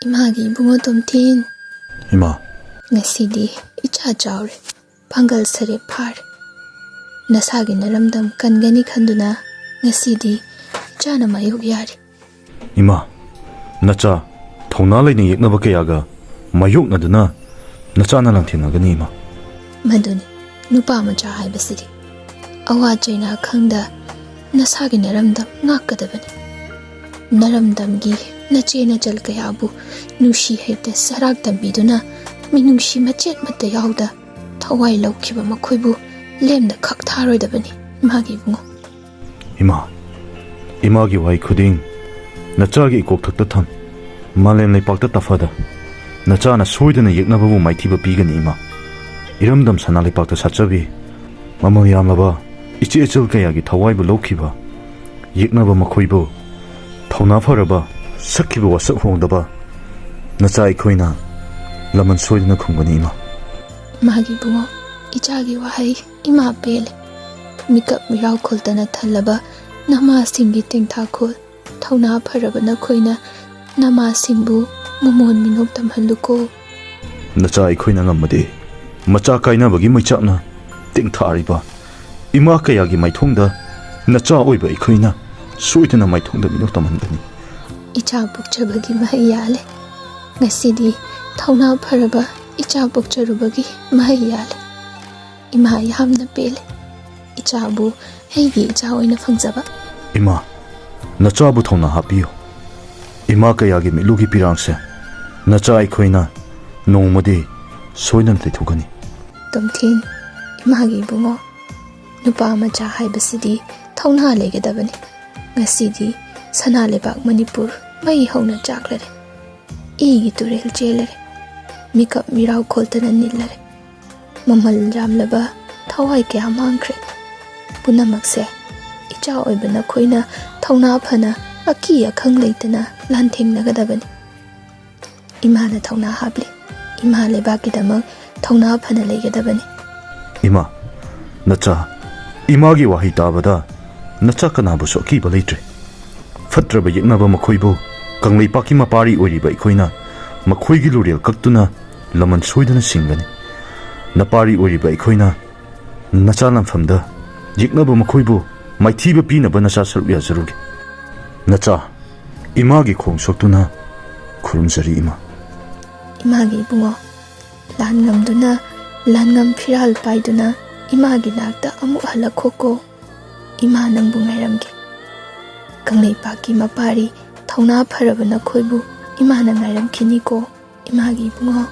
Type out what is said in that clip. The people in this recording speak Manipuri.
Imagi bungo tumtin. Ima. Ngasidi icha chawre. Pangal sare phar. Nasagi naramdam kangani khanduna. Ngasidi chana mayog yari. Ima. Nacha. Thona laini yekna ba kayaga. Mayog na duna. Nacha na lang thinagani ima. Maduni. Nupa macha haibasidi. Awa jaina khangda. Nasagi naramdam ngakadabani. Naramdamgi nachena jal kayabu nushi hete sarak tambiduna minushi machet mata yauda thawai laukiba makhoibu lemda khak tharoidabani magi bungo Ima gi wai khuding nacha gi kok thakta tham malem nei pakta tafada nacha na soidana yekna babu maithi ba pigani ima iramdam sana le pakta sachabi mamal yamlaba ichi echel kaya gi thawai bu laukiba yekna ba makhoibu thawna faraba sakkiba wasak hongdaba nacha ikhoina laman soidana khungani ima magi bungo ichagi wahai ima pele mikap mirau khultana thalaba nama singi tengtha khol thawna faraba na khoina nama singbu momon minok tamhaluko nacha ikhoina ngamade macha kaina bagi maichapna tengtha ariba ima kaya gi maithongda nacha oiba ikhoina soidana maithongda minok tamhangani icha pukchabagi mahiyale ngasidi thawna faraba icha pukcharubagi mahiyale ima yamna pele icha bu heigi icha oina phangjaba ima nacha bu thawna hapiyo ima kaya gi milugi pirangse nacha ikhoina nongmadi soinan leithugani tumthin imagi bungo nupa macha haibasidi thawna legedabani ngasidi sana lebak manipur mai hona chaklare igi turel chelare mikap mirau kholtana nillare mamal ramlaba thawai kya mangkhre punamakse icha oibana khoina thawna phana aki akhang leitana lantheng nagadabani imana thawna hable ima lebaki damak thawna phana legedabani ima nacha imagi wahi tabada nacha kana bu soki balaitre fatraba yeknaba makhoibu kanglei paki mapari oiriba ikhoina makhoigi lurel kaktuna laman soidana singani napari oiriba ikhoina nacha lamfamda yeknaba makhoibu maithiba pinaba nacha sarubya jarugi nacha imagi khong soktuna khurumjari imagi bungo langam phiral paiduna imagi nakta amu hala khoko ima nang bungairamge kanglei paki mapari thawna pharabana khoibu ima nang ngairam khini ko imagi bungo